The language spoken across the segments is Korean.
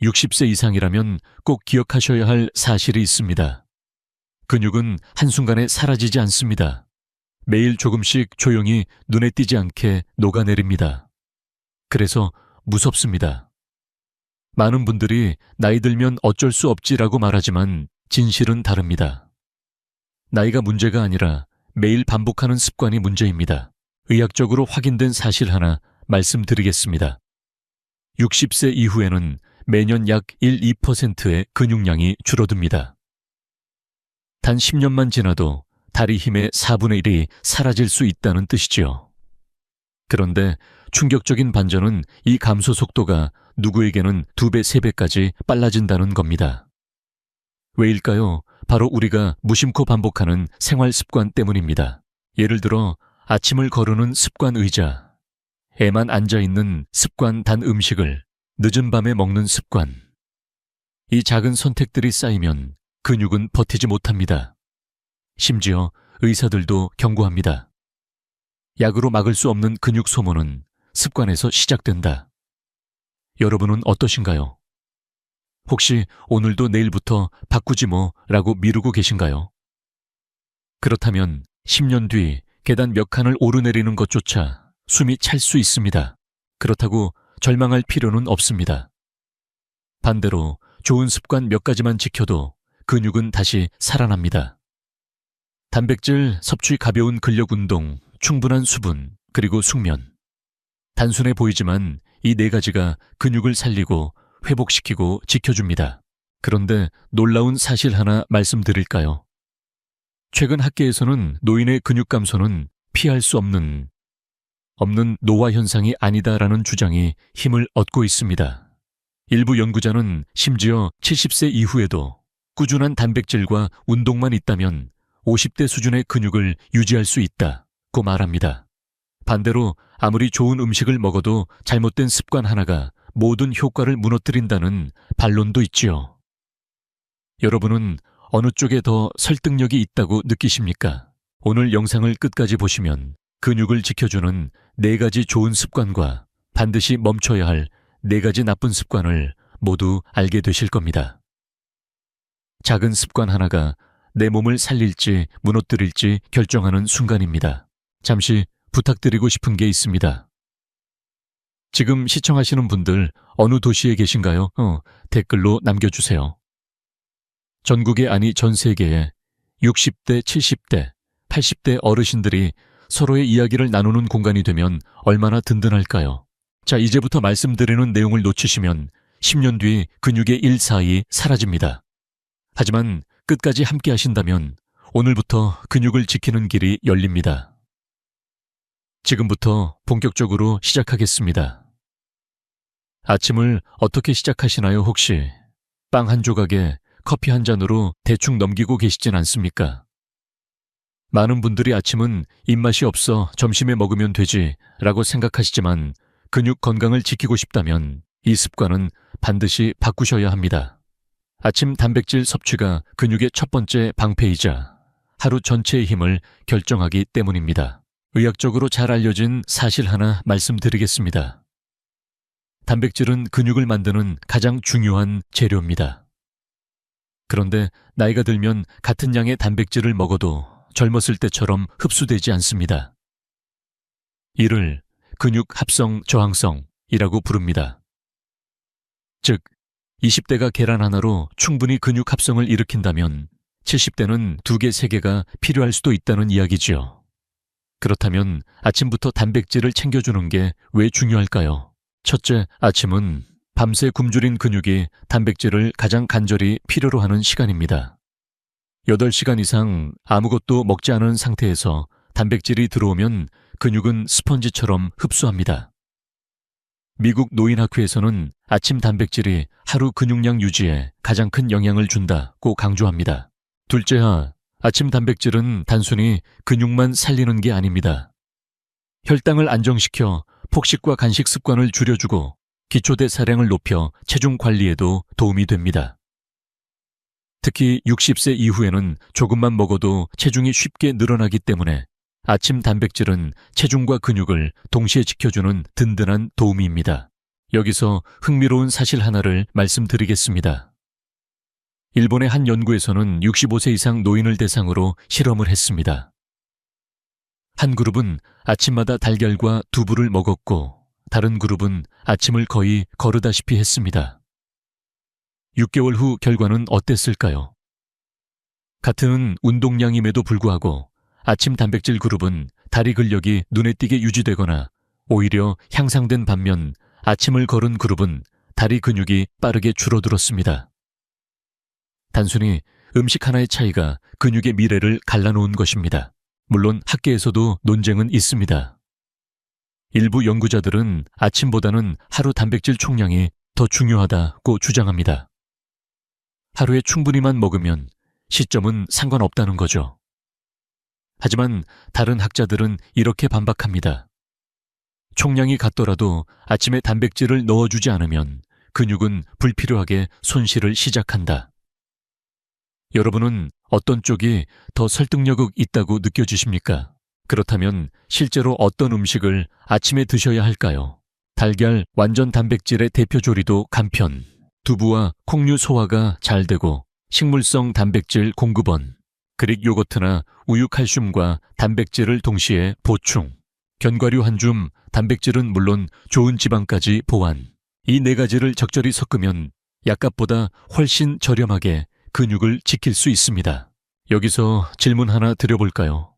60세 이상이라면 꼭 기억하셔야 할 사실이 있습니다. 근육은 한순간에 사라지지 않습니다. 매일 조금씩 조용히 눈에 띄지 않게 녹아내립니다. 그래서 무섭습니다. 많은 분들이 나이 들면 어쩔 수 없지라고 말하지만 진실은 다릅니다. 나이가 문제가 아니라 매일 반복하는 습관이 문제입니다. 의학적으로 확인된 사실 하나 말씀드리겠습니다. 60세 이후에는 매년 약 1~2%의 근육량이 줄어듭니다. 단 10년만 지나도 다리 힘의 4분의 1이 사라질 수 있다는 뜻이지요. 그런데 충격적인 반전은 이 감소 속도가 누구에게는 2배, 3배까지 빨라진다는 겁니다. 왜일까요? 바로 우리가 무심코 반복하는 생활 습관 때문입니다. 예를 들어 아침을 거르는 습관 의자, 애만 앉아있는 습관 단 음식을 늦은 밤에 먹는 습관. 이 작은 선택들이 쌓이면 근육은 버티지 못합니다. 심지어 의사들도 경고합니다. 약으로 막을 수 없는 근육 소모는 습관에서 시작된다. 여러분은 어떠신가요? 혹시 오늘도 내일부터 바꾸지 뭐라고 미루고 계신가요? 그렇다면 10년 뒤 계단 몇 칸을 오르내리는 것조차 숨이 찰 수 있습니다. 그렇다고 절망할 필요는 없습니다. 반대로 좋은 습관 몇 가지만 지켜도 근육은 다시 살아납니다. 단백질 섭취, 가벼운 근력 운동, 충분한 수분, 그리고 숙면. 단순해 보이지만 이 4가지가 근육을 살리고 회복시키고 지켜줍니다. 그런데 놀라운 사실 하나 말씀드릴까요? 최근 학계에서는 노인의 근육 감소는 피할 수 없는 노화 현상이 아니다라는 주장이 힘을 얻고 있습니다. 일부 연구자는 심지어 70세 이후에도 꾸준한 단백질과 운동만 있다면 50대 수준의 근육을 유지할 수 있다고 말합니다. 반대로 아무리 좋은 음식을 먹어도 잘못된 습관 하나가 모든 효과를 무너뜨린다는 반론도 있지요. 여러분은 어느 쪽에 더 설득력이 있다고 느끼십니까? 오늘 영상을 끝까지 보시면 근육을 지켜주는 4가지 좋은 습관과 반드시 멈춰야 할 4가지 나쁜 습관을 모두 알게 되실 겁니다. 작은 습관 하나가 내 몸을 살릴지 무너뜨릴지 결정하는 순간입니다. 잠시 부탁드리고 싶은 게 있습니다. 지금 시청하시는 분들 어느 도시에 계신가요? 댓글로 남겨주세요. 전국에 아니 전 세계에 60대, 70대, 80대 어르신들이 서로의 이야기를 나누는 공간이 되면 얼마나 든든할까요? 자, 이제부터 말씀드리는 내용을 놓치시면 10년 뒤 근육의 1/4이 사라집니다. 하지만 끝까지 함께 하신다면 오늘부터 근육을 지키는 길이 열립니다. 지금부터 본격적으로 시작하겠습니다. 아침을 어떻게 시작하시나요? 혹시 빵 한 조각에 커피 한 잔으로 대충 넘기고 계시진 않습니까? 많은 분들이 아침은 입맛이 없어 점심에 먹으면 되지 라고 생각하시지만 근육 건강을 지키고 싶다면 이 습관은 반드시 바꾸셔야 합니다. 아침 단백질 섭취가 근육의 첫 번째 방패이자 하루 전체의 힘을 결정하기 때문입니다. 의학적으로 잘 알려진 사실 하나 말씀드리겠습니다. 단백질은 근육을 만드는 가장 중요한 재료입니다. 그런데 나이가 들면 같은 양의 단백질을 먹어도 젊었을 때처럼 흡수되지 않습니다. 이를 근육 합성 저항성이라고 부릅니다. 즉, 20대가 계란 하나로 충분히 근육 합성을 일으킨다면 70대는 2개, 3개가 필요할 수도 있다는 이야기지요. 그렇다면 아침부터 단백질을 챙겨주는 게 왜 중요할까요? 첫째, 아침은 밤새 굶주린 근육이 단백질을 가장 간절히 필요로 하는 시간입니다. 8시간 이상 아무것도 먹지 않은 상태에서 단백질이 들어오면 근육은 스펀지처럼 흡수합니다. 미국 노인학회에서는 아침 단백질이 하루 근육량 유지에 가장 큰 영향을 준다고 강조합니다. 둘째하, 아침 단백질은 단순히 근육만 살리는 게 아닙니다. 혈당을 안정시켜 폭식과 간식 습관을 줄여주고 기초대사량을 높여 체중 관리에도 도움이 됩니다. 특히 60세 이후에는 조금만 먹어도 체중이 쉽게 늘어나기 때문에 아침 단백질은 체중과 근육을 동시에 지켜주는 든든한 도우미입니다. 여기서 흥미로운 사실 하나를 말씀드리겠습니다. 일본의 한 연구에서는 65세 이상 노인을 대상으로 실험을 했습니다. 한 그룹은 아침마다 달걀과 두부를 먹었고 다른 그룹은 아침을 거의 거르다시피 했습니다. 6개월 후 결과는 어땠을까요? 같은 운동량임에도 불구하고 아침 단백질 그룹은 다리 근력이 눈에 띄게 유지되거나 오히려 향상된 반면 아침을 걸은 그룹은 다리 근육이 빠르게 줄어들었습니다. 단순히 음식 하나의 차이가 근육의 미래를 갈라놓은 것입니다. 물론 학계에서도 논쟁은 있습니다. 일부 연구자들은 아침보다는 하루 단백질 총량이 더 중요하다고 주장합니다. 하루에 충분히만 먹으면 시점은 상관없다는 거죠. 하지만 다른 학자들은 이렇게 반박합니다. 총량이 같더라도 아침에 단백질을 넣어주지 않으면 근육은 불필요하게 손실을 시작한다. 여러분은 어떤 쪽이 더 설득력이 있다고 느껴지십니까? 그렇다면 실제로 어떤 음식을 아침에 드셔야 할까요? 달걀, 완전 단백질의 대표 조리도 간편, 두부와 콩류 소화가 잘 되고 식물성 단백질 공급원, 그릭 요거트나 우유 칼슘과 단백질을 동시에 보충, 견과류 한 줌, 단백질은 물론 좋은 지방까지 보완. 이 네 가지를 적절히 섞으면 약값보다 훨씬 저렴하게 근육을 지킬 수 있습니다. 여기서 질문 하나 드려볼까요?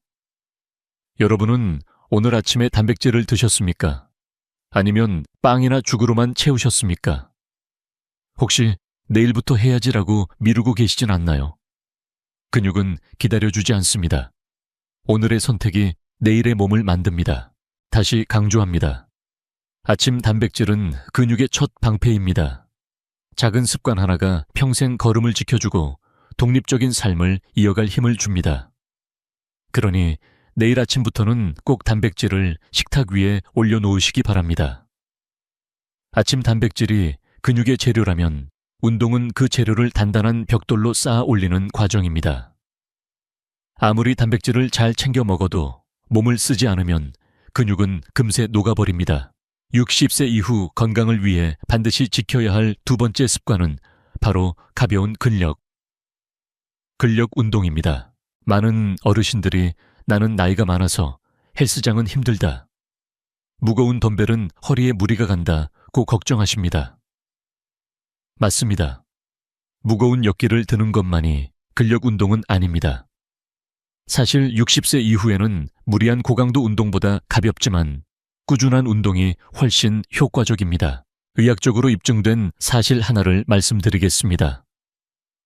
여러분은 오늘 아침에 단백질을 드셨습니까? 아니면 빵이나 죽으로만 채우셨습니까? 혹시 내일부터 해야지라고 미루고 계시진 않나요? 근육은 기다려주지 않습니다. 오늘의 선택이 내일의 몸을 만듭니다. 다시 강조합니다. 아침 단백질은 근육의 첫 방패입니다. 작은 습관 하나가 평생 걸음을 지켜주고 독립적인 삶을 이어갈 힘을 줍니다. 그러니 내일 아침부터는 꼭 단백질을 식탁 위에 올려놓으시기 바랍니다. 아침 단백질이 근육의 재료라면 운동은 그 재료를 단단한 벽돌로 쌓아 올리는 과정입니다. 아무리 단백질을 잘 챙겨 먹어도 몸을 쓰지 않으면 근육은 금세 녹아버립니다. 60세 이후 건강을 위해 반드시 지켜야 할 두 번째 습관은 바로 가벼운 근력 운동입니다. 많은 어르신들이 나는 나이가 많아서 헬스장은 힘들다, 무거운 덤벨은 허리에 무리가 간다고 걱정하십니다. 맞습니다. 무거운 역기를 드는 것만이 근력 운동은 아닙니다. 사실 60세 이후에는 무리한 고강도 운동보다 가볍지만 꾸준한 운동이 훨씬 효과적입니다. 의학적으로 입증된 사실 하나를 말씀드리겠습니다.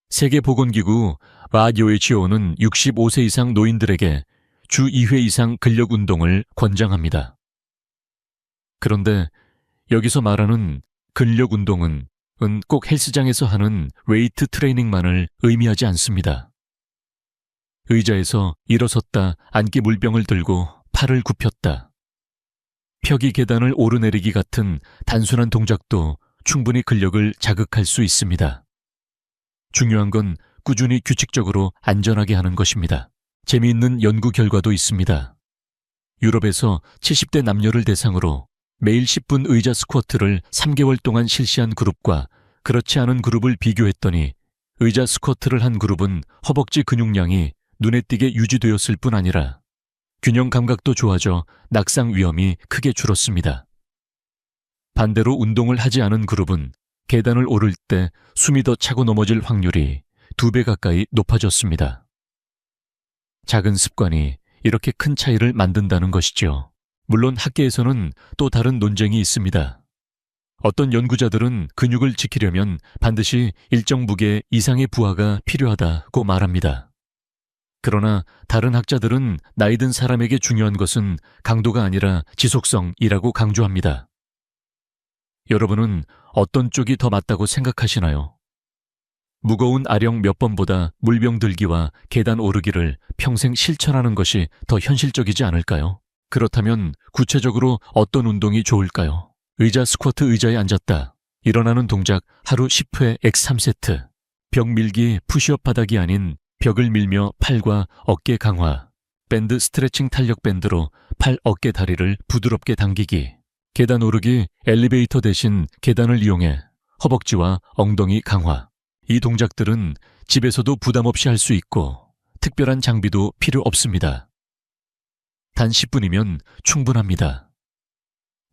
세계보건기구 WHO는 65세 이상 노인들에게 주 2회 이상 근력 운동을 권장합니다. 그런데 여기서 말하는 근력 운동은 꼭 헬스장에서 하는 웨이트 트레이닝만을 의미하지 않습니다. 의자에서 일어섰다 앉기 물병을 들고 팔을 굽혔다, 펴기 계단을 오르내리기 같은 단순한 동작도 충분히 근력을 자극할 수 있습니다. 중요한 건 꾸준히 규칙적으로 안전하게 하는 것입니다. 재미있는 연구 결과도 있습니다. 유럽에서 70대 남녀를 대상으로 매일 10분 의자 스쿼트를 3개월 동안 실시한 그룹과 그렇지 않은 그룹을 비교했더니 의자 스쿼트를 한 그룹은 허벅지 근육량이 눈에 띄게 유지되었을 뿐 아니라 균형 감각도 좋아져 낙상 위험이 크게 줄었습니다. 반대로 운동을 하지 않은 그룹은 계단을 오를 때 숨이 더 차고 넘어질 확률이 2배 가까이 높아졌습니다. 작은 습관이 이렇게 큰 차이를 만든다는 것이죠. 물론 학계에서는 또 다른 논쟁이 있습니다. 어떤 연구자들은 근육을 지키려면 반드시 일정 무게 이상의 부하가 필요하다고 말합니다. 그러나 다른 학자들은 나이 든 사람에게 중요한 것은 강도가 아니라 지속성이라고 강조합니다. 여러분은 어떤 쪽이 더 맞다고 생각하시나요? 무거운 아령 몇 번보다 물병 들기와 계단 오르기를 평생 실천하는 것이 더 현실적이지 않을까요? 그렇다면 구체적으로 어떤 운동이 좋을까요? 의자 스쿼트 의자에 앉았다, 일어나는 동작 하루 10회 X 3세트, 벽 밀기 푸시업 바닥이 아닌 벽을 밀며 팔과 어깨 강화, 밴드 스트레칭 탄력 밴드로 팔, 어깨, 다리를 부드럽게 당기기, 계단 오르기 엘리베이터 대신 계단을 이용해 허벅지와 엉덩이 강화. 이 동작들은 집에서도 부담 없이 할 수 있고 특별한 장비도 필요 없습니다. 단 10분이면 충분합니다.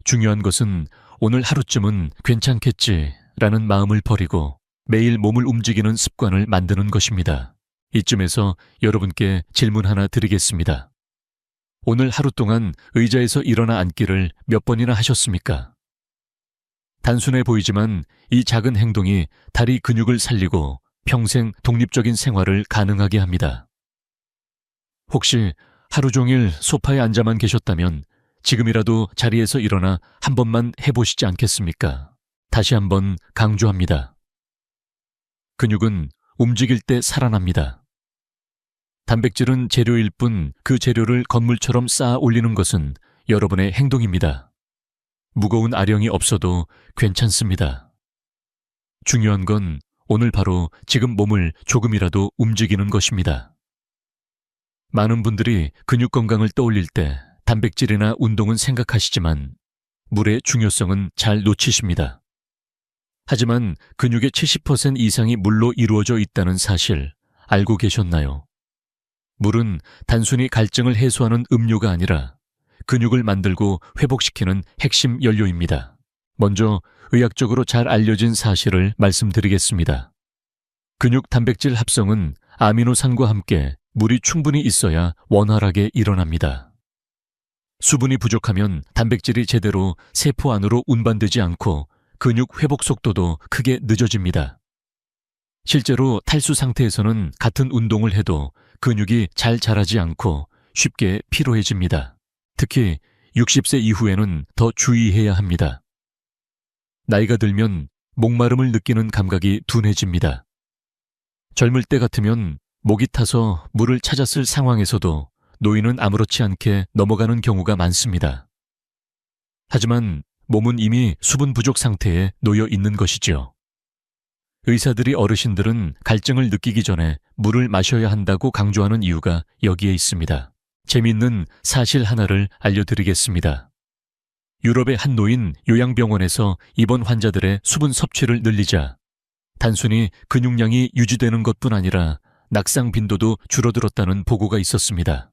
중요한 것은 오늘 하루쯤은 괜찮겠지라는 마음을 버리고 매일 몸을 움직이는 습관을 만드는 것입니다. 이쯤에서 여러분께 질문 하나 드리겠습니다. 오늘 하루 동안 의자에서 일어나 앉기를 몇 번이나 하셨습니까? 단순해 보이지만 이 작은 행동이 다리 근육을 살리고 평생 독립적인 생활을 가능하게 합니다. 혹시 하루 종일 소파에 앉아만 계셨다면 지금이라도 자리에서 일어나 한 번만 해보시지 않겠습니까? 다시 한번 강조합니다. 근육은 움직일 때 살아납니다. 단백질은 재료일 뿐 그 재료를 건물처럼 쌓아 올리는 것은 여러분의 행동입니다. 무거운 아령이 없어도 괜찮습니다. 중요한 건 오늘 바로 지금 몸을 조금이라도 움직이는 것입니다. 많은 분들이 근육 건강을 떠올릴 때 단백질이나 운동은 생각하시지만 물의 중요성은 잘 놓치십니다. 하지만 근육의 70% 이상이 물로 이루어져 있다는 사실 알고 계셨나요? 물은 단순히 갈증을 해소하는 음료가 아니라 근육을 만들고 회복시키는 핵심 연료입니다. 먼저 의학적으로 잘 알려진 사실을 말씀드리겠습니다. 근육 단백질 합성은 아미노산과 함께 물이 충분히 있어야 원활하게 일어납니다. 수분이 부족하면 단백질이 제대로 세포 안으로 운반되지 않고 근육 회복 속도도 크게 늦어집니다. 실제로 탈수 상태에서는 같은 운동을 해도 근육이 잘 자라지 않고 쉽게 피로해집니다. 특히 60세 이후에는 더 주의해야 합니다. 나이가 들면 목마름을 느끼는 감각이 둔해집니다. 젊을 때 같으면 목이 타서 물을 찾았을 상황에서도 노인은 아무렇지 않게 넘어가는 경우가 많습니다. 하지만 몸은 이미 수분 부족 상태에 놓여 있는 것이죠. 의사들이 어르신들은 갈증을 느끼기 전에 물을 마셔야 한다고 강조하는 이유가 여기에 있습니다. 재미있는 사실 하나를 알려드리겠습니다. 유럽의 한 노인 요양병원에서 입원 환자들의 수분 섭취를 늘리자 단순히 근육량이 유지되는 것뿐 아니라 낙상 빈도도 줄어들었다는 보고가 있었습니다.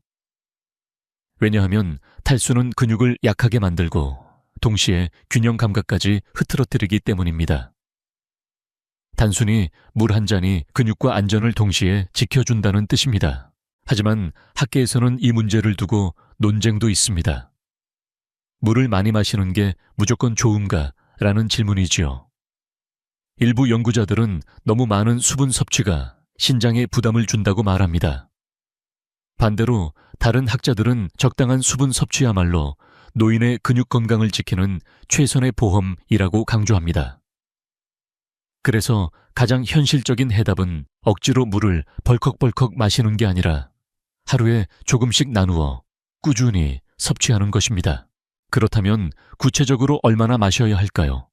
왜냐하면 탈수는 근육을 약하게 만들고 동시에 균형 감각까지 흐트러뜨리기 때문입니다. 단순히 물 한 잔이 근육과 안전을 동시에 지켜준다는 뜻입니다. 하지만 학계에서는 이 문제를 두고 논쟁도 있습니다. 물을 많이 마시는 게 무조건 좋은가? 라는 질문이지요. 일부 연구자들은 너무 많은 수분 섭취가 신장에 부담을 준다고 말합니다. 반대로 다른 학자들은 적당한 수분 섭취야말로 노인의 근육 건강을 지키는 최선의 보험이라고 강조합니다. 그래서 가장 현실적인 해답은 억지로 물을 벌컥벌컥 마시는 게 아니라 하루에 조금씩 나누어 꾸준히 섭취하는 것입니다. 그렇다면 구체적으로 얼마나 마셔야 할까요?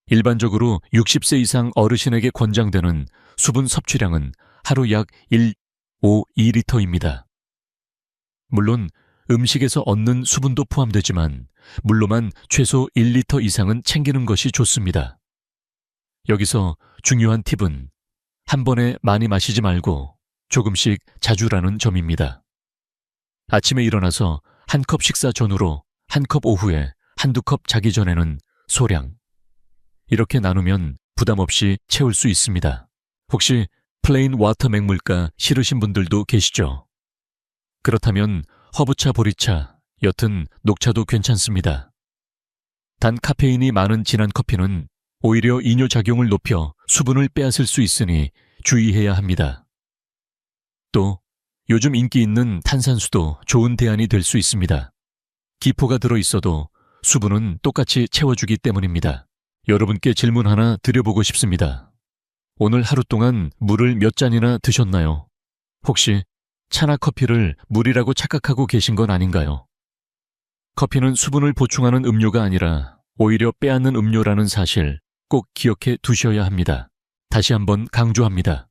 일반적으로 60세 이상 어르신에게 권장되는 수분 섭취량은 하루 약 1.52리터입니다. 물론 음식에서 얻는 수분도 포함되지만 물로만 최소 1리터 이상은 챙기는 것이 좋습니다. 여기서 중요한 팁은 한 번에 많이 마시지 말고 조금씩 자주라는 점입니다. 아침에 일어나서 한 컵 식사 전후로 한 컵 오후에 한두 컵 자기 전에는 소량. 이렇게 나누면 부담 없이 채울 수 있습니다. 혹시 플레인 와터 맹물가 싫으신 분들도 계시죠? 그렇다면 허브차, 보리차, 여튼 녹차도 괜찮습니다. 단 카페인이 많은 진한 커피는 오히려 이뇨작용을 높여 수분을 빼앗을 수 있으니 주의해야 합니다. 또 요즘 인기 있는 탄산수도 좋은 대안이 될 수 있습니다. 기포가 들어있어도 수분은 똑같이 채워주기 때문입니다. 여러분께 질문 하나 드려보고 싶습니다. 오늘 하루 동안 물을 몇 잔이나 드셨나요? 혹시 차나 커피를 물이라고 착각하고 계신 건 아닌가요? 커피는 수분을 보충하는 음료가 아니라 오히려 빼앗는 음료라는 사실 꼭 기억해 두셔야 합니다. 다시 한번 강조합니다.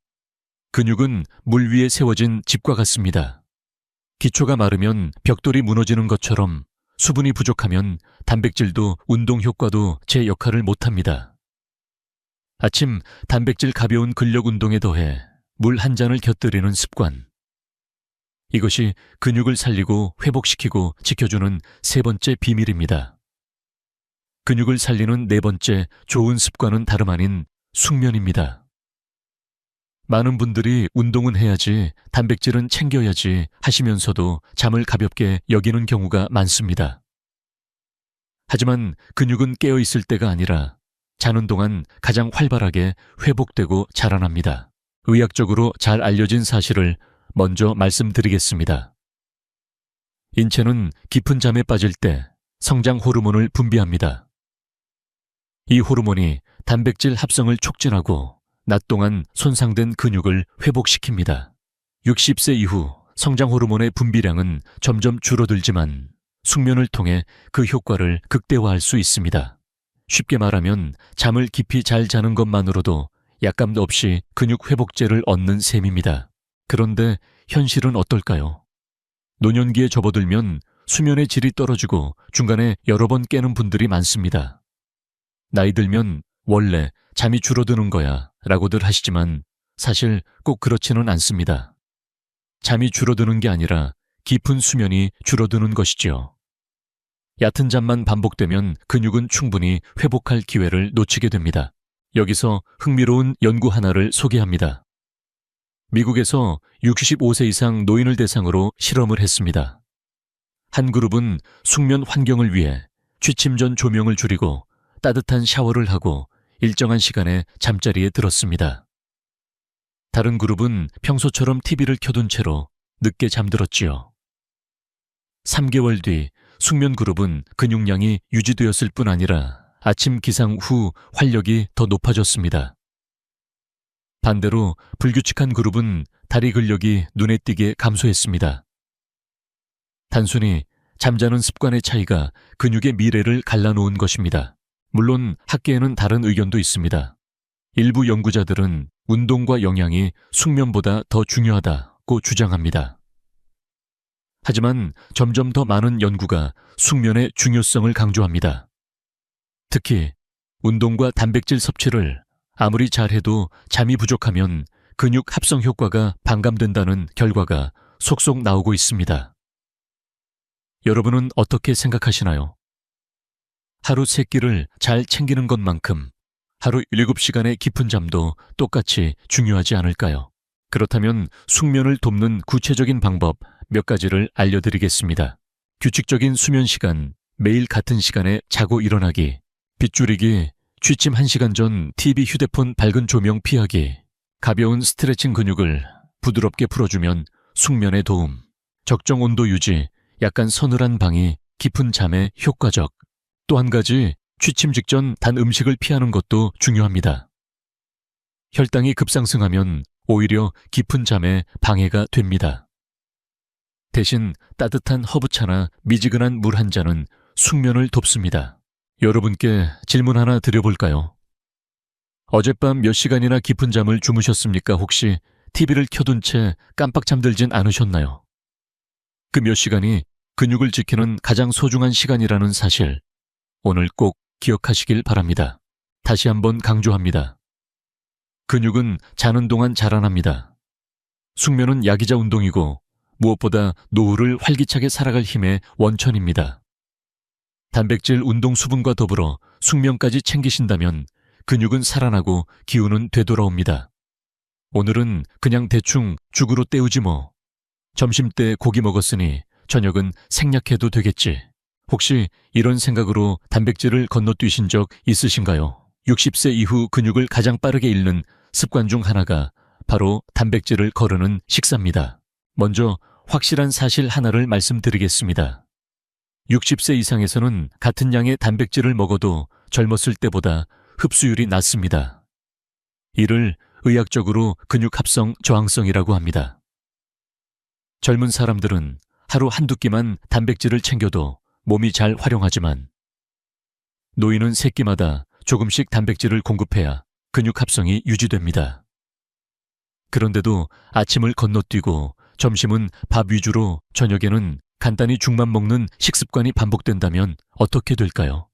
근육은 물 위에 세워진 집과 같습니다. 기초가 마르면 벽돌이 무너지는 것처럼 수분이 부족하면 단백질도 운동 효과도 제 역할을 못합니다. 아침 단백질 가벼운 근력 운동에 더해 물 한 잔을 곁들이는 습관. 이것이 근육을 살리고 회복시키고 지켜주는 세 번째 비밀입니다. 근육을 살리는 네 번째 좋은 습관은 다름 아닌 숙면입니다. 많은 분들이 운동은 해야지, 단백질은 챙겨야지 하시면서도 잠을 가볍게 여기는 경우가 많습니다. 하지만 근육은 깨어있을 때가 아니라 자는 동안 가장 활발하게 회복되고 자라납니다. 의학적으로 잘 알려진 사실을 먼저 말씀드리겠습니다. 인체는 깊은 잠에 빠질 때 성장 호르몬을 분비합니다. 이 호르몬이 단백질 합성을 촉진하고 낮 동안 손상된 근육을 회복시킵니다. 60세 이후 성장 호르몬의 분비량은 점점 줄어들지만 숙면을 통해 그 효과를 극대화할 수 있습니다. 쉽게 말하면 잠을 깊이 잘 자는 것만으로도 약감도 없이 근육 회복제를 얻는 셈입니다. 그런데 현실은 어떨까요? 노년기에 접어들면 수면의 질이 떨어지고 중간에 여러 번 깨는 분들이 많습니다. 나이 들면 원래 잠이 줄어드는 거야 라고들 하시지만 사실 꼭 그렇지는 않습니다. 잠이 줄어드는 게 아니라 깊은 수면이 줄어드는 것이죠. 얕은 잠만 반복되면 근육은 충분히 회복할 기회를 놓치게 됩니다. 여기서 흥미로운 연구 하나를 소개합니다. 미국에서 65세 이상 노인을 대상으로 실험을 했습니다. 한 그룹은 숙면 환경을 위해 취침 전 조명을 줄이고 따뜻한 샤워를 하고 일정한 시간에 잠자리에 들었습니다. 다른 그룹은 평소처럼 TV를 켜둔 채로 늦게 잠들었지요. 3개월 뒤 숙면 그룹은 근육량이 유지되었을 뿐 아니라 아침 기상 후 활력이 더 높아졌습니다. 반대로 불규칙한 그룹은 다리 근력이 눈에 띄게 감소했습니다. 단순히 잠자는 습관의 차이가 근육의 미래를 갈라놓은 것입니다. 물론 학계에는 다른 의견도 있습니다. 일부 연구자들은 운동과 영양이 숙면보다 더 중요하다고 주장합니다. 하지만 점점 더 많은 연구가 숙면의 중요성을 강조합니다. 특히 운동과 단백질 섭취를 아무리 잘해도 잠이 부족하면 근육 합성 효과가 반감된다는 결과가 속속 나오고 있습니다. 여러분은 어떻게 생각하시나요? 하루 3끼를 잘 챙기는 것만큼 하루 7시간의 깊은 잠도 똑같이 중요하지 않을까요? 그렇다면 숙면을 돕는 구체적인 방법 몇 가지를 알려드리겠습니다. 규칙적인 수면 시간, 매일 같은 시간에 자고 일어나기, 빗줄이기, 취침 1시간 전 TV 휴대폰 밝은 조명 피하기, 가벼운 스트레칭 근육을 부드럽게 풀어주면 숙면에 도움, 적정 온도 유지, 약간 서늘한 방이 깊은 잠에 효과적. 또 한 가지, 취침 직전 단 음식을 피하는 것도 중요합니다. 혈당이 급상승하면 오히려 깊은 잠에 방해가 됩니다. 대신 따뜻한 허브차나 미지근한 물 한 잔은 숙면을 돕습니다. 여러분께 질문 하나 드려볼까요? 어젯밤 몇 시간이나 깊은 잠을 주무셨습니까? 혹시 TV를 켜둔 채 깜빡 잠들진 않으셨나요? 그 몇 시간이 근육을 지키는 가장 소중한 시간이라는 사실, 오늘 꼭 기억하시길 바랍니다. 다시 한번 강조합니다. 근육은 자는 동안 자라납니다. 숙면은 야기자 운동이고 무엇보다 노후를 활기차게 살아갈 힘의 원천입니다. 단백질, 운동, 수분과 더불어 숙면까지 챙기신다면 근육은 살아나고 기운은 되돌아옵니다. 오늘은 그냥 대충 죽으로 때우지 뭐. 점심때 고기 먹었으니 저녁은 생략해도 되겠지. 혹시 이런 생각으로 단백질을 건너뛰신 적 있으신가요? 60세 이후 근육을 가장 빠르게 잃는 습관 중 하나가 바로 단백질을 거르는 식사입니다. 먼저 확실한 사실 하나를 말씀드리겠습니다. 60세 이상에서는 같은 양의 단백질을 먹어도 젊었을 때보다 흡수율이 낮습니다. 이를 의학적으로 근육 합성 저항성이라고 합니다. 젊은 사람들은 하루 한두 끼만 단백질을 챙겨도 몸이 잘 활용하지만 노인은 3끼마다 조금씩 단백질을 공급해야 근육 합성이 유지됩니다. 그런데도 아침을 건너뛰고 점심은 밥 위주로 저녁에는 간단히 죽만 먹는 식습관이 반복된다면 어떻게 될까요?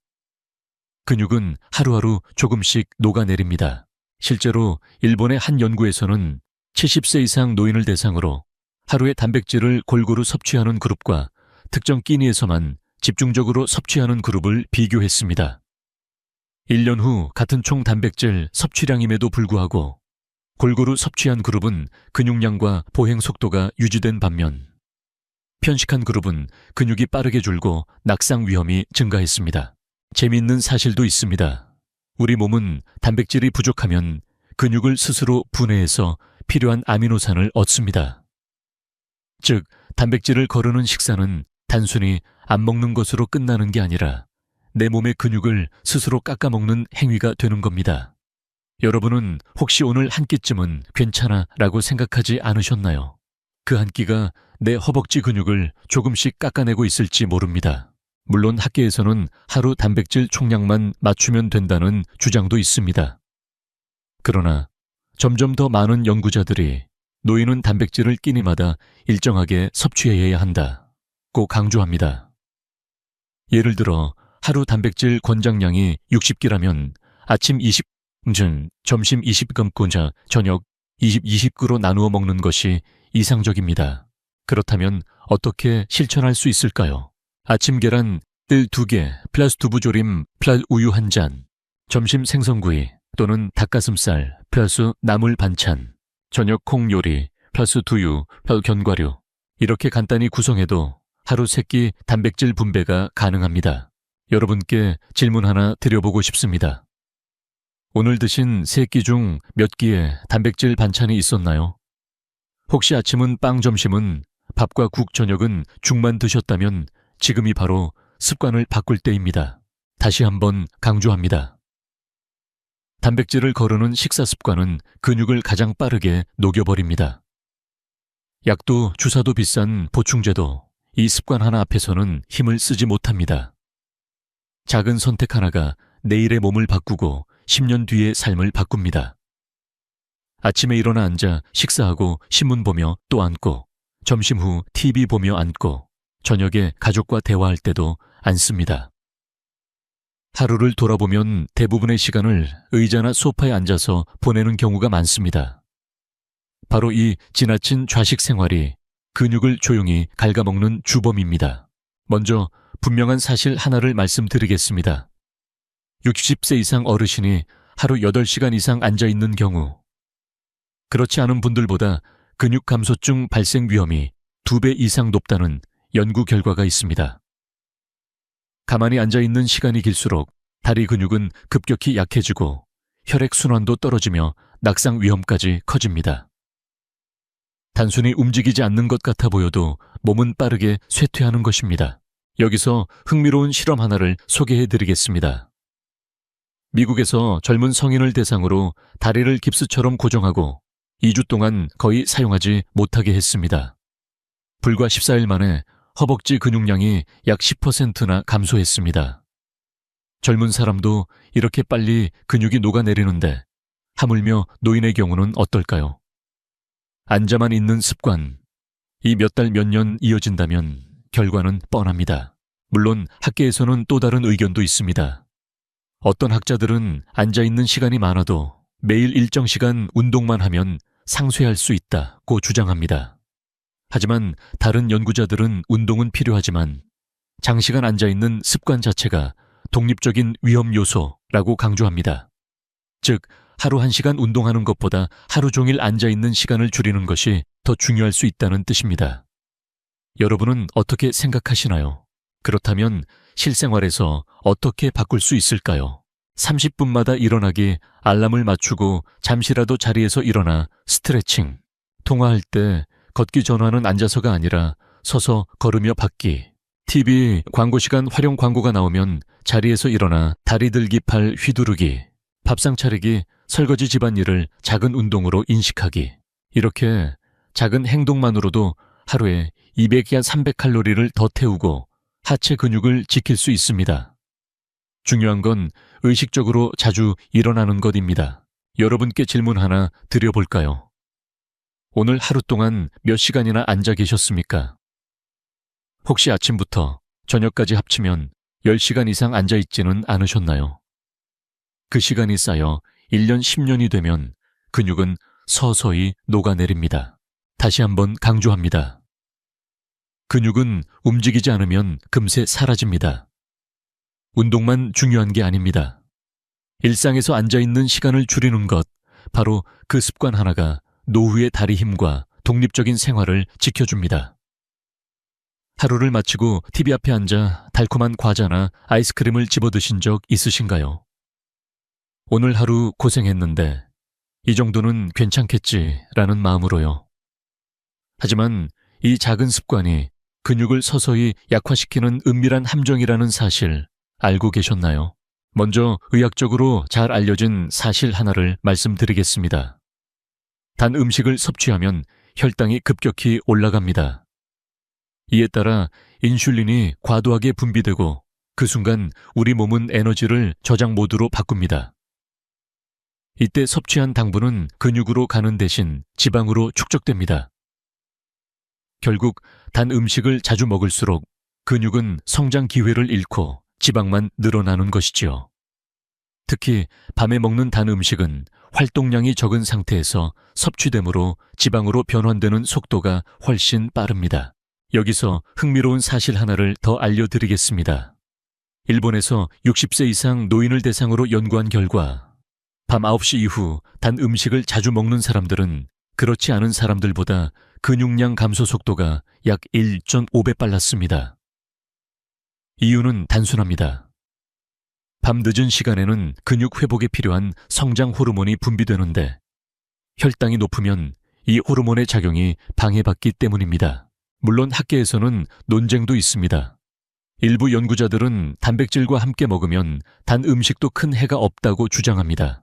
근육은 하루하루 조금씩 녹아내립니다. 실제로 일본의 한 연구에서는 70세 이상 노인을 대상으로 하루에 단백질을 골고루 섭취하는 그룹과 특정 끼니에서만 집중적으로 섭취하는 그룹을 비교했습니다. 1년 후 같은 총 단백질 섭취량임에도 불구하고 골고루 섭취한 그룹은 근육량과 보행 속도가 유지된 반면 편식한 그룹은 근육이 빠르게 줄고 낙상 위험이 증가했습니다. 재미있는 사실도 있습니다. 우리 몸은 단백질이 부족하면 근육을 스스로 분해해서 필요한 아미노산을 얻습니다. 즉, 단백질을 거르는 식사는 단순히 안 먹는 것으로 끝나는 게 아니라 내 몸의 근육을 스스로 깎아먹는 행위가 되는 겁니다. 여러분은 혹시 오늘 한 끼쯤은 괜찮아 라고 생각하지 않으셨나요? 그 한 끼가 내 허벅지 근육을 조금씩 깎아내고 있을지 모릅니다. 물론 학계에서는 하루 단백질 총량만 맞추면 된다는 주장도 있습니다. 그러나 점점 더 많은 연구자들이 노인은 단백질을 끼니마다 일정하게 섭취해야 한다고 강조합니다. 예를 들어 하루 단백질 권장량이 60g이라면 아침 20g, 점심 20g, 저녁 20g으로 나누어 먹는 것이 이상적입니다. 그렇다면 어떻게 실천할 수 있을까요? 아침 계란 뜰 2개 플러스 두부조림 플러스 우유 1잔, 점심 생선구이 또는 닭가슴살 플러스 나물 반찬, 저녁 콩 요리 플러스 두유 플러스 견과류. 이렇게 간단히 구성해도 하루 3끼 단백질 분배가 가능합니다. 여러분께 질문 하나 드려보고 싶습니다. 오늘 드신 3끼 중 몇 끼에 단백질 반찬이 있었나요? 혹시 아침은 빵, 점심은 밥과 국, 저녁은 죽만 드셨다면 지금이 바로 습관을 바꿀 때입니다. 다시 한번 강조합니다. 단백질을 거르는 식사 습관은 근육을 가장 빠르게 녹여버립니다. 약도 주사도 비싼 보충제도 이 습관 하나 앞에서는 힘을 쓰지 못합니다. 작은 선택 하나가 내일의 몸을 바꾸고 10년 뒤의 삶을 바꿉니다. 아침에 일어나 앉아 식사하고 신문 보며 또 앉고, 점심 후 TV 보며 앉고, 저녁에 가족과 대화할 때도 앉습니다. 하루를 돌아보면 대부분의 시간을 의자나 소파에 앉아서 보내는 경우가 많습니다. 바로 이 지나친 좌식 생활이 근육을 조용히 갉아먹는 주범입니다. 먼저 분명한 사실 하나를 말씀드리겠습니다. 60세 이상 어르신이 하루 8시간 이상 앉아있는 경우, 그렇지 않은 분들보다 근육 감소증 발생 위험이 2배 이상 높다는 연구 결과가 있습니다. 가만히 앉아있는 시간이 길수록 다리 근육은 급격히 약해지고 혈액순환도 떨어지며 낙상 위험까지 커집니다. 단순히 움직이지 않는 것 같아 보여도 몸은 빠르게 쇠퇴하는 것입니다. 여기서 흥미로운 실험 하나를 소개해드리겠습니다. 미국에서 젊은 성인을 대상으로 다리를 깁스처럼 고정하고 2주 동안 거의 사용하지 못하게 했습니다. 불과 14일 만에 허벅지 근육량이 약 10%나 감소했습니다. 젊은 사람도 이렇게 빨리 근육이 녹아내리는데 하물며 노인의 경우는 어떨까요? 앉아만 있는 습관, 이 몇 달 몇 년 이어진다면 결과는 뻔합니다. 물론 학계에서는 또 다른 의견도 있습니다. 어떤 학자들은 앉아있는 시간이 많아도 매일 일정 시간 운동만 하면 상쇄할 수 있다고 주장합니다. 하지만 다른 연구자들은 운동은 필요하지만 장시간 앉아있는 습관 자체가 독립적인 위험 요소라고 강조합니다. 즉, 하루 1시간 운동하는 것보다 하루 종일 앉아있는 시간을 줄이는 것이 더 중요할 수 있다는 뜻입니다. 여러분은 어떻게 생각하시나요? 그렇다면 실생활에서 어떻게 바꿀 수 있을까요? 30분마다 일어나기 알람을 맞추고 잠시라도 자리에서 일어나 스트레칭, 통화할 때 걷기 전화는 앉아서가 아니라 서서 걸으며 받기, TV 광고 시간 활용 광고가 나오면 자리에서 일어나 다리 들기 팔 휘두르기, 밥상 차리기, 설거지 집안일을 작은 운동으로 인식하기. 이렇게 작은 행동만으로도 하루에 200야 300칼로리를 더 태우고 하체 근육을 지킬 수 있습니다. 중요한 건 의식적으로 자주 일어나는 것입니다. 여러분께 질문 하나 드려볼까요? 오늘 하루 동안 몇 시간이나 앉아 계셨습니까? 혹시 아침부터 저녁까지 합치면 10시간 이상 앉아있지는 않으셨나요? 그 시간이 쌓여 1년 10년이 되면 근육은 서서히 녹아내립니다. 다시 한번 강조합니다. 근육은 움직이지 않으면 금세 사라집니다. 운동만 중요한 게 아닙니다. 일상에서 앉아있는 시간을 줄이는 것, 바로 그 습관 하나가 노후의 다리 힘과 독립적인 생활을 지켜줍니다. 하루를 마치고 TV 앞에 앉아 달콤한 과자나 아이스크림을 집어드신 적 있으신가요? 오늘 하루 고생했는데 이 정도는 괜찮겠지라는 마음으로요. 하지만 이 작은 습관이 근육을 서서히 약화시키는 은밀한 함정이라는 사실 알고 계셨나요? 먼저 의학적으로 잘 알려진 사실 하나를 말씀드리겠습니다. 단 음식을 섭취하면 혈당이 급격히 올라갑니다. 이에 따라 인슐린이 과도하게 분비되고 그 순간 우리 몸은 에너지를 저장 모드로 바꿉니다. 이때 섭취한 당분은 근육으로 가는 대신 지방으로 축적됩니다. 결국 단 음식을 자주 먹을수록 근육은 성장 기회를 잃고 지방만 늘어나는 것이지요. 특히 밤에 먹는 단 음식은 활동량이 적은 상태에서 섭취되므로 지방으로 변환되는 속도가 훨씬 빠릅니다. 여기서 흥미로운 사실 하나를 더 알려드리겠습니다. 일본에서 60세 이상 노인을 대상으로 연구한 결과 밤 9시 이후 단 음식을 자주 먹는 사람들은 그렇지 않은 사람들보다 근육량 감소 속도가 약 1.5배 빨랐습니다. 이유는 단순합니다. 밤 늦은 시간에는 근육 회복에 필요한 성장 호르몬이 분비되는데 혈당이 높으면 이 호르몬의 작용이 방해받기 때문입니다. 물론 학계에서는 논쟁도 있습니다. 일부 연구자들은 단백질과 함께 먹으면 단 음식도 큰 해가 없다고 주장합니다.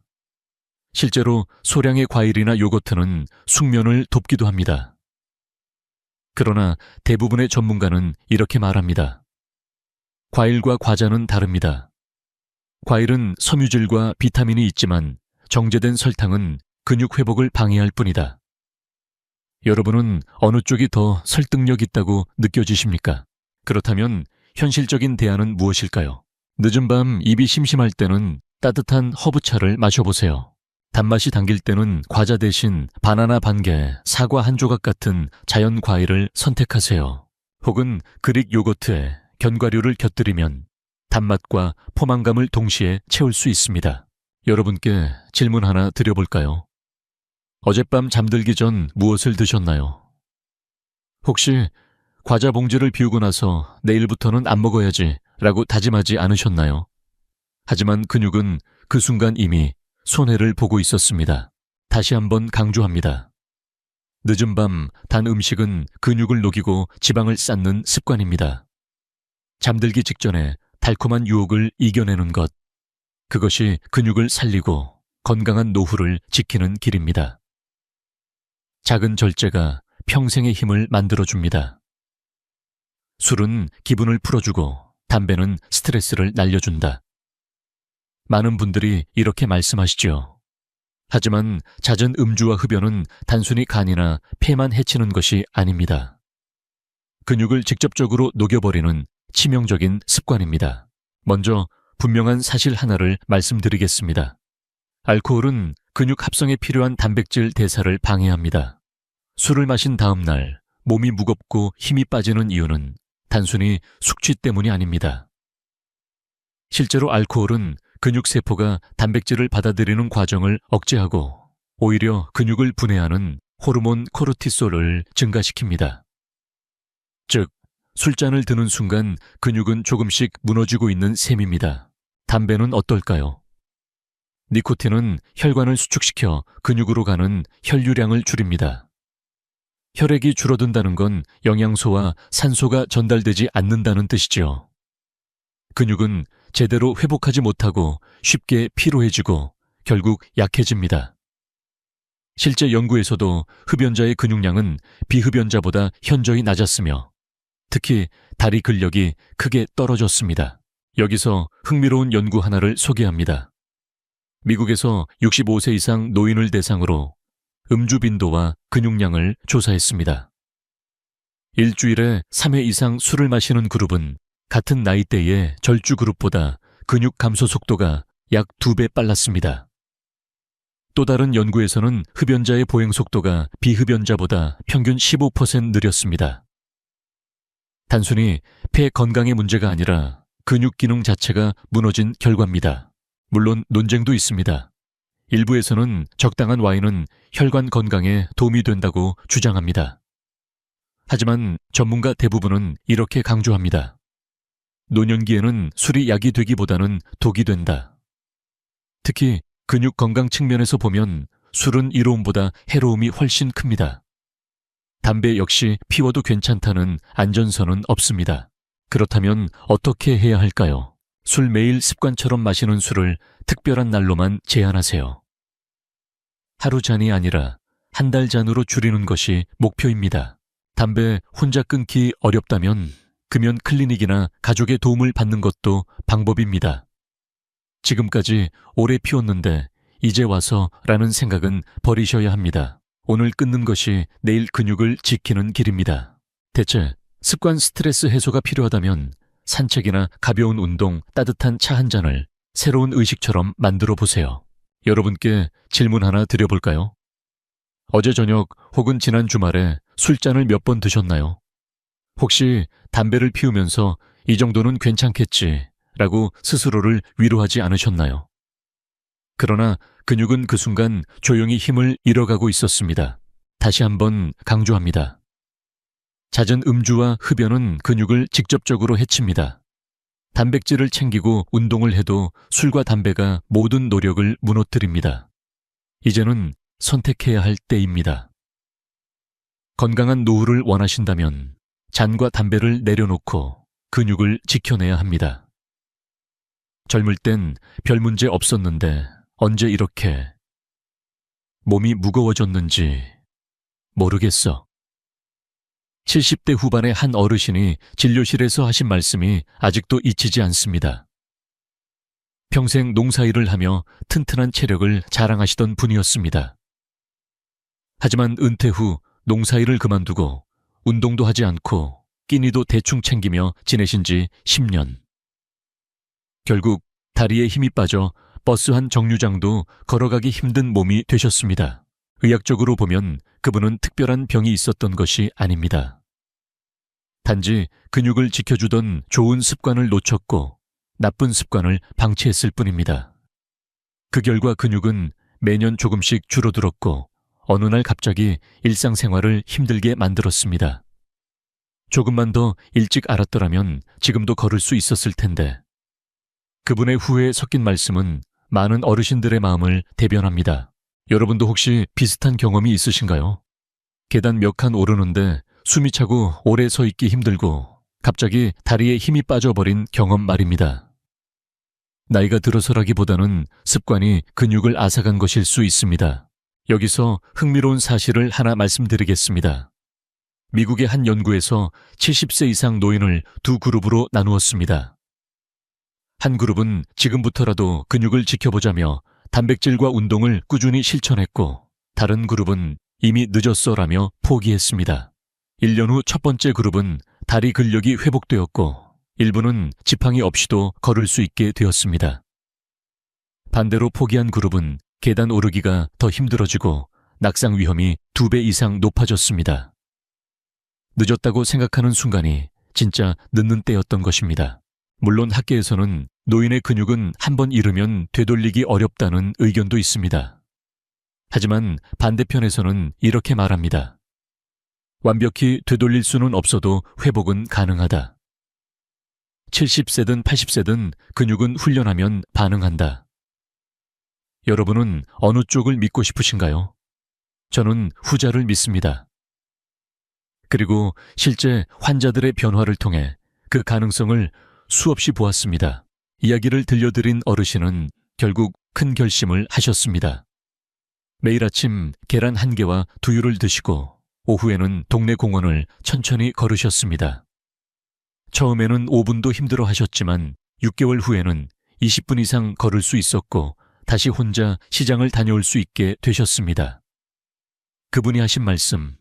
실제로 소량의 과일이나 요거트는 숙면을 돕기도 합니다. 그러나 대부분의 전문가는 이렇게 말합니다. 과일과 과자는 다릅니다. 과일은 섬유질과 비타민이 있지만 정제된 설탕은 근육 회복을 방해할 뿐이다. 여러분은 어느 쪽이 더 설득력 있다고 느껴지십니까? 그렇다면 현실적인 대안은 무엇일까요? 늦은 밤 입이 심심할 때는 따뜻한 허브차를 마셔보세요. 단맛이 당길 때는 과자 대신 바나나 반 개, 사과 한 조각 같은 자연 과일을 선택하세요. 혹은 그릭 요거트에 견과류를 곁들이면 단맛과 포만감을 동시에 채울 수 있습니다. 여러분께 질문 하나 드려볼까요? 어젯밤 잠들기 전 무엇을 드셨나요? 혹시 과자 봉지를 비우고 나서 내일부터는 안 먹어야지 라고 다짐하지 않으셨나요? 하지만 근육은 그 순간 이미 손해를 보고 있었습니다. 다시 한번 강조합니다. 늦은 밤 단 음식은 근육을 녹이고 지방을 쌓는 습관입니다. 잠들기 직전에 달콤한 유혹을 이겨내는 것, 그것이 근육을 살리고 건강한 노후를 지키는 길입니다. 작은 절제가 평생의 힘을 만들어줍니다. 술은 기분을 풀어주고 담배는 스트레스를 날려준다. 많은 분들이 이렇게 말씀하시죠. 하지만 잦은 음주와 흡연은 단순히 간이나 폐만 해치는 것이 아닙니다. 근육을 직접적으로 녹여버리는 치명적인 습관입니다. 먼저 분명한 사실 하나를 말씀드리겠습니다. 알코올은 근육 합성에 필요한 단백질 대사를 방해합니다. 술을 마신 다음 날 몸이 무겁고 힘이 빠지는 이유는 단순히 숙취 때문이 아닙니다. 실제로 알코올은 근육세포가 단백질을 받아들이는 과정을 억제하고 오히려 근육을 분해하는 호르몬 코르티솔을 증가시킵니다. 즉, 술잔을 드는 순간 근육은 조금씩 무너지고 있는 셈입니다. 담배는 어떨까요? 니코틴은 혈관을 수축시켜 근육으로 가는 혈류량을 줄입니다. 혈액이 줄어든다는 건 영양소와 산소가 전달되지 않는다는 뜻이죠. 근육은 제대로 회복하지 못하고 쉽게 피로해지고 결국 약해집니다. 실제 연구에서도 흡연자의 근육량은 비흡연자보다 현저히 낮았으며 특히 다리 근력이 크게 떨어졌습니다. 여기서 흥미로운 연구 하나를 소개합니다. 미국에서 65세 이상 노인을 대상으로 음주 빈도와 근육량을 조사했습니다. 일주일에 3회 이상 술을 마시는 그룹은 같은 나이대의 절주 그룹보다 근육 감소 속도가 약 2배 빨랐습니다. 또 다른 연구에서는 흡연자의 보행 속도가 비흡연자보다 평균 15% 느렸습니다. 단순히 폐 건강의 문제가 아니라 근육 기능 자체가 무너진 결과입니다. 물론 논쟁도 있습니다. 일부에서는 적당한 와인은 혈관 건강에 도움이 된다고 주장합니다. 하지만 전문가 대부분은 이렇게 강조합니다. 노년기에는 술이 약이 되기보다는 독이 된다. 특히 근육 건강 측면에서 보면 술은 이로움보다 해로움이 훨씬 큽니다. 담배 역시 피워도 괜찮다는 안전선은 없습니다. 그렇다면 어떻게 해야 할까요? 술 매일 습관처럼 마시는 술을 특별한 날로만 제한하세요. 하루 잔이 아니라 한 달 잔으로 줄이는 것이 목표입니다. 담배 혼자 끊기 어렵다면 금연 클리닉이나 가족의 도움을 받는 것도 방법입니다. 지금까지 오래 피웠는데 이제 와서 라는 생각은 버리셔야 합니다. 오늘 끊는 것이 내일 근육을 지키는 길입니다. 대체 습관 스트레스 해소가 필요하다면 산책이나 가벼운 운동, 따뜻한 차 한 잔을 새로운 의식처럼 만들어 보세요. 여러분께 질문 하나 드려볼까요? 어제 저녁 혹은 지난 주말에 술잔을 몇 번 드셨나요? 혹시 담배를 피우면서 이 정도는 괜찮겠지 라고 스스로를 위로하지 않으셨나요? 그러나 근육은 그 순간 조용히 힘을 잃어가고 있었습니다. 다시 한번 강조합니다. 잦은 음주와 흡연은 근육을 직접적으로 해칩니다. 단백질을 챙기고 운동을 해도 술과 담배가 모든 노력을 무너뜨립니다. 이제는 선택해야 할 때입니다. 건강한 노후를 원하신다면 잔과 담배를 내려놓고 근육을 지켜내야 합니다. 젊을 땐 별 문제 없었는데 언제 이렇게 몸이 무거워졌는지 모르겠어. 70대 후반의 한 어르신이 진료실에서 하신 말씀이 아직도 잊히지 않습니다. 평생 농사일을 하며 튼튼한 체력을 자랑하시던 분이었습니다. 하지만 은퇴 후 농사일을 그만두고 운동도 하지 않고 끼니도 대충 챙기며 지내신 지 10년. 결국 다리에 힘이 빠져 버스 한 정류장도 걸어가기 힘든 몸이 되셨습니다. 의학적으로 보면 그분은 특별한 병이 있었던 것이 아닙니다. 단지 근육을 지켜주던 좋은 습관을 놓쳤고 나쁜 습관을 방치했을 뿐입니다. 그 결과 근육은 매년 조금씩 줄어들었고 어느 날 갑자기 일상생활을 힘들게 만들었습니다. 조금만 더 일찍 알았더라면 지금도 걸을 수 있었을 텐데. 그분의 후회에 섞인 말씀은 많은 어르신들의 마음을 대변합니다. 여러분도 혹시 비슷한 경험이 있으신가요? 계단 몇 칸 오르는데 숨이 차고 오래 서 있기 힘들고 갑자기 다리에 힘이 빠져버린 경험 말입니다. 나이가 들어서라기보다는 습관이 근육을 앗아간 것일 수 있습니다. 여기서 흥미로운 사실을 하나 말씀드리겠습니다. 미국의 한 연구에서 70세 이상 노인을 두 그룹으로 나누었습니다. 한 그룹은 지금부터라도 근육을 지켜보자며 단백질과 운동을 꾸준히 실천했고 다른 그룹은 이미 늦었어라며 포기했습니다. 1년 후 첫 번째 그룹은 다리 근력이 회복되었고 일부는 지팡이 없이도 걸을 수 있게 되었습니다. 반대로 포기한 그룹은 계단 오르기가 더 힘들어지고 낙상 위험이 2배 이상 높아졌습니다. 늦었다고 생각하는 순간이 진짜 늦는 때였던 것입니다. 물론 학계에서는 노인의 근육은 한번 잃으면 되돌리기 어렵다는 의견도 있습니다. 하지만 반대편에서는 이렇게 말합니다. 완벽히 되돌릴 수는 없어도 회복은 가능하다. 70세든 80세든 근육은 훈련하면 반응한다. 여러분은 어느 쪽을 믿고 싶으신가요? 저는 후자를 믿습니다. 그리고 실제 환자들의 변화를 통해 그 가능성을 수없이 보았습니다. 이야기를 들려드린 어르신은 결국 큰 결심을 하셨습니다. 매일 아침 계란 1개와 두유를 드시고 오후에는 동네 공원을 천천히 걸으셨습니다. 처음에는 5분도 힘들어 하셨지만 6개월 후에는 20분 이상 걸을 수 있었고 다시 혼자 시장을 다녀올 수 있게 되셨습니다. 그분이 하신 말씀,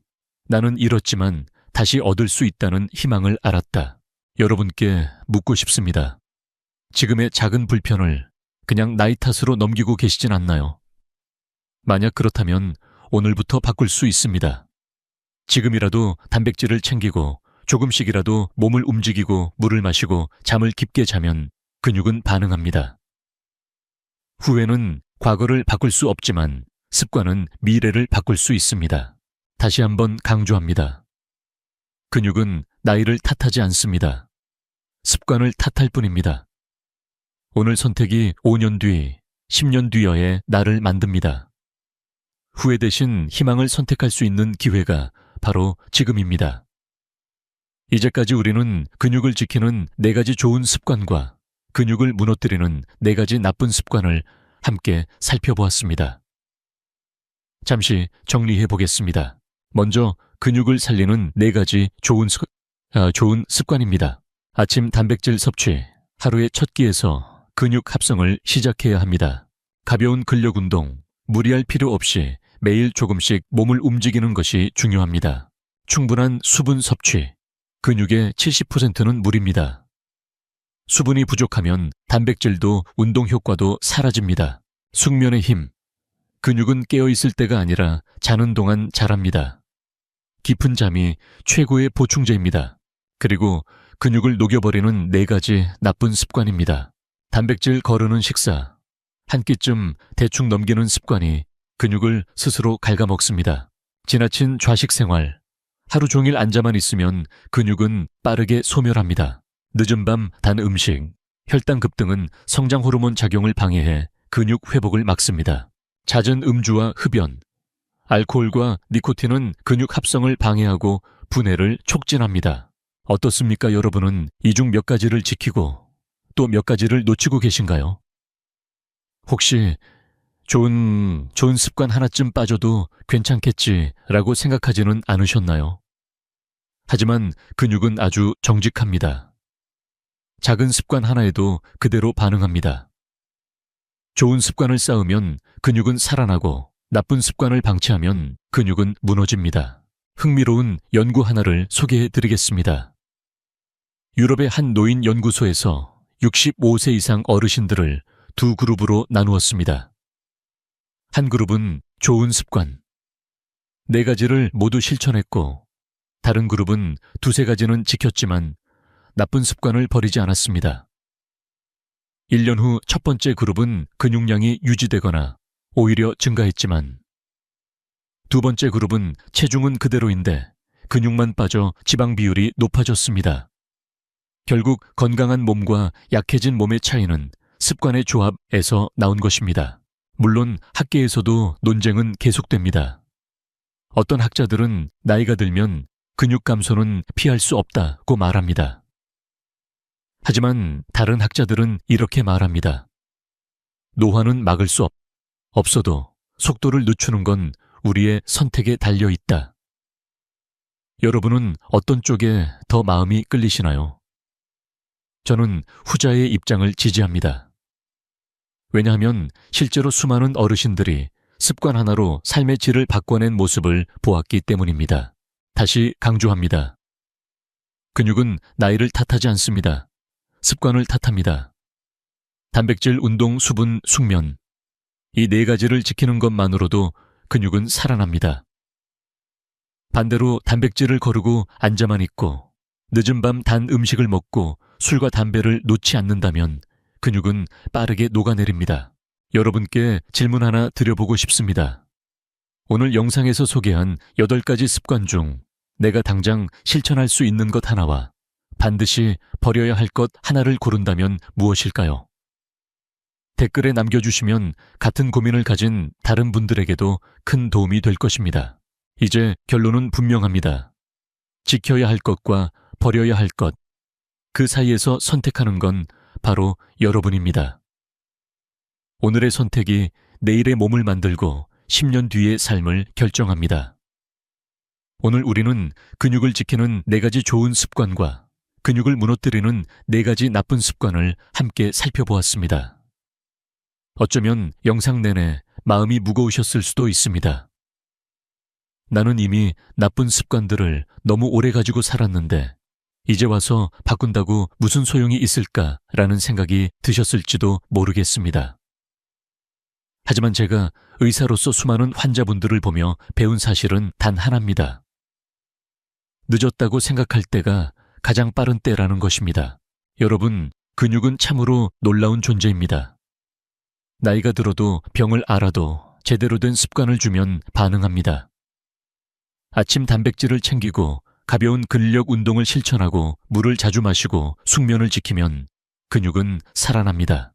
나는 잃었지만 다시 얻을 수 있다는 희망을 알았다. 여러분께 묻고 싶습니다. 지금의 작은 불편을 그냥 나이 탓으로 넘기고 계시진 않나요? 만약 그렇다면 오늘부터 바꿀 수 있습니다. 지금이라도 단백질을 챙기고 조금씩이라도 몸을 움직이고 물을 마시고 잠을 깊게 자면 근육은 반응합니다. 후회는 과거를 바꿀 수 없지만 습관은 미래를 바꿀 수 있습니다. 다시 한번 강조합니다. 근육은 나이를 탓하지 않습니다. 습관을 탓할 뿐입니다. 오늘 선택이 5년 뒤, 10년 뒤여의 나를 만듭니다. 후회 대신 희망을 선택할 수 있는 기회가 바로 지금입니다. 이제까지 우리는 근육을 지키는 4가지 좋은 습관과 근육을 무너뜨리는 4가지 나쁜 습관을 함께 살펴보았습니다. 잠시 정리해 보겠습니다. 먼저 근육을 살리는 4가지 좋은 습관입니다. 아침 단백질 섭취, 하루의 첫 끼에서 근육 합성을 시작해야 합니다. 가벼운 근력 운동, 무리할 필요 없이 매일 조금씩 몸을 움직이는 것이 중요합니다. 충분한 수분 섭취, 근육의 70%는 물입니다. 수분이 부족하면 단백질도 운동 효과도 사라집니다. 숙면의 힘, 근육은 깨어있을 때가 아니라 자는 동안 자랍니다. 깊은 잠이 최고의 보충제입니다. 그리고 근육을 녹여버리는 4가지 나쁜 습관입니다. 단백질 거르는 식사, 한 끼쯤 대충 넘기는 습관이 근육을 스스로 갉아먹습니다. 지나친 좌식 생활, 하루 종일 앉아만 있으면 근육은 빠르게 소멸합니다. 늦은 밤 단 음식, 혈당 급등은 성장 호르몬 작용을 방해해 근육 회복을 막습니다. 잦은 음주와 흡연, 알코올과 니코틴은 근육 합성을 방해하고 분해를 촉진합니다. 어떻습니까? 여러분은 이 중 몇 가지를 지키고 또 몇 가지를 놓치고 계신가요? 혹시 좋은 습관 하나쯤 빠져도 괜찮겠지라고 생각하지는 않으셨나요? 하지만 근육은 아주 정직합니다. 작은 습관 하나에도 그대로 반응합니다. 좋은 습관을 쌓으면 근육은 살아나고 나쁜 습관을 방치하면 근육은 무너집니다. 흥미로운 연구 하나를 소개해 드리겠습니다. 유럽의 한 노인 연구소에서 65세 이상 어르신들을 2그룹으로 나누었습니다. 한 그룹은 좋은 습관 4가지를 모두 실천했고 다른 그룹은 2-3가지는 지켰지만 나쁜 습관을 버리지 않았습니다. 1년 후 첫 번째 그룹은 근육량이 유지되거나 오히려 증가했지만 두 번째 그룹은 체중은 그대로인데 근육만 빠져 지방 비율이 높아졌습니다. 결국 건강한 몸과 약해진 몸의 차이는 습관의 조합에서 나온 것입니다. 물론 학계에서도 논쟁은 계속됩니다. 어떤 학자들은 나이가 들면 근육 감소는 피할 수 없다고 말합니다. 하지만 다른 학자들은 이렇게 말합니다. 노화는 막을 수 없어도 속도를 늦추는 건 우리의 선택에 달려 있다. 여러분은 어떤 쪽에 더 마음이 끌리시나요? 저는 후자의 입장을 지지합니다. 왜냐하면 실제로 수많은 어르신들이 습관 하나로 삶의 질을 바꿔낸 모습을 보았기 때문입니다. 다시 강조합니다. 근육은 나이를 탓하지 않습니다. 습관을 탓합니다. 단백질, 운동, 수분, 숙면 이 4가지를 지키는 것만으로도 근육은 살아납니다. 반대로 단백질을 거르고 앉아만 있고 늦은 밤 단 음식을 먹고 술과 담배를 놓지 않는다면 근육은 빠르게 녹아내립니다. 여러분께 질문 하나 드려보고 싶습니다. 오늘 영상에서 소개한 8가지 습관 중 내가 당장 실천할 수 있는 것 하나와 반드시 버려야 할 것 하나를 고른다면 무엇일까요? 댓글에 남겨주시면 같은 고민을 가진 다른 분들에게도 큰 도움이 될 것입니다. 이제 결론은 분명합니다. 지켜야 할 것과 버려야 할 것, 그 사이에서 선택하는 건 바로 여러분입니다. 오늘의 선택이 내일의 몸을 만들고 10년 뒤의 삶을 결정합니다. 오늘 우리는 근육을 지키는 4가지 좋은 습관과 근육을 무너뜨리는 4가지 나쁜 습관을 함께 살펴보았습니다. 어쩌면 영상 내내 마음이 무거우셨을 수도 있습니다. 나는 이미 나쁜 습관들을 너무 오래 가지고 살았는데 이제 와서 바꾼다고 무슨 소용이 있을까라는 생각이 드셨을지도 모르겠습니다. 하지만 제가 의사로서 수많은 환자분들을 보며 배운 사실은 단 하나입니다. 늦었다고 생각할 때가 가장 빠른 때라는 것입니다. 여러분, 근육은 참으로 놀라운 존재입니다. 나이가 들어도 병을 알아도 제대로 된 습관을 주면 반응합니다. 아침 단백질을 챙기고 가벼운 근력 운동을 실천하고 물을 자주 마시고 숙면을 지키면 근육은 살아납니다.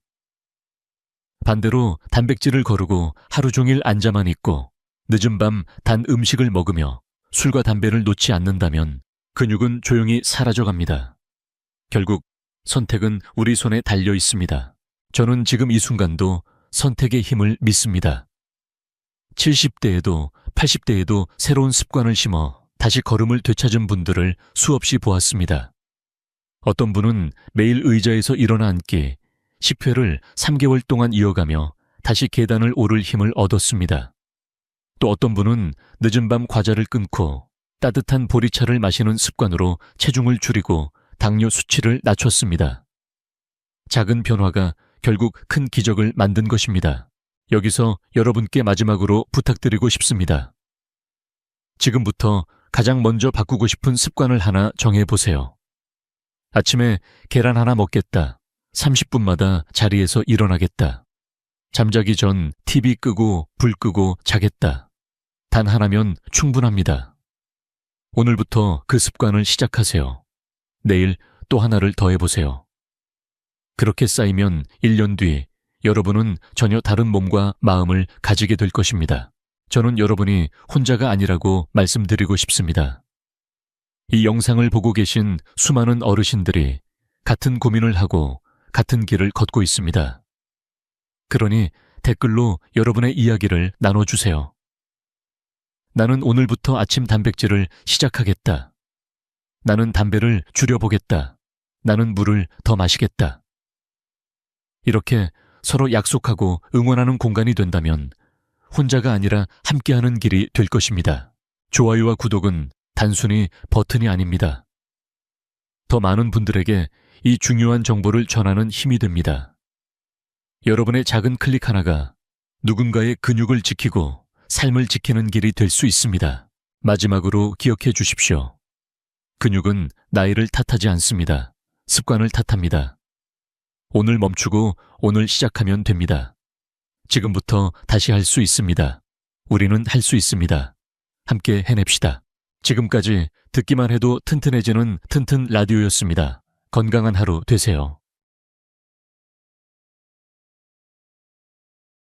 반대로 단백질을 거르고 하루 종일 앉아만 있고 늦은 밤 단 음식을 먹으며 술과 담배를 놓지 않는다면 근육은 조용히 사라져갑니다. 결국 선택은 우리 손에 달려 있습니다. 저는 지금 이 순간도 선택의 힘을 믿습니다. 70대에도 80대에도 새로운 습관을 심어 다시 걸음을 되찾은 분들을 수없이 보았습니다. 어떤 분은 매일 의자에서 일어나 앉기 10회를 3개월 동안 이어가며 다시 계단을 오를 힘을 얻었습니다. 또 어떤 분은 늦은 밤 과자를 끊고 따뜻한 보리차를 마시는 습관으로 체중을 줄이고 당뇨 수치를 낮췄습니다. 작은 변화가 결국 큰 기적을 만든 것입니다. 여기서 여러분께 마지막으로 부탁드리고 싶습니다. 지금부터 가장 먼저 바꾸고 싶은 습관을 하나 정해보세요. 아침에 계란 하나 먹겠다. 30분마다 자리에서 일어나겠다. 잠자기 전 TV 끄고 불 끄고 자겠다. 단 하나면 충분합니다. 오늘부터 그 습관을 시작하세요. 내일 또 하나를 더해보세요. 그렇게 쌓이면 1년 뒤 여러분은 전혀 다른 몸과 마음을 가지게 될 것입니다. 저는 여러분이 혼자가 아니라고 말씀드리고 싶습니다. 이 영상을 보고 계신 수많은 어르신들이 같은 고민을 하고 같은 길을 걷고 있습니다. 그러니 댓글로 여러분의 이야기를 나눠주세요. 나는 오늘부터 아침 단백질을 시작하겠다. 나는 담배를 줄여보겠다. 나는 물을 더 마시겠다. 이렇게 서로 약속하고 응원하는 공간이 된다면 혼자가 아니라 함께하는 길이 될 것입니다. 좋아요와 구독은 단순히 버튼이 아닙니다. 더 많은 분들에게 이 중요한 정보를 전하는 힘이 됩니다. 여러분의 작은 클릭 하나가 누군가의 근육을 지키고 삶을 지키는 길이 될 수 있습니다. 마지막으로 기억해 주십시오. 근육은 나이를 탓하지 않습니다. 습관을 탓합니다. 오늘 멈추고 오늘 시작하면 됩니다. 지금부터 다시 할 수 있습니다. 우리는 할 수 있습니다. 함께 해냅시다. 지금까지 듣기만 해도 튼튼해지는 튼튼 라디오였습니다. 건강한 하루 되세요.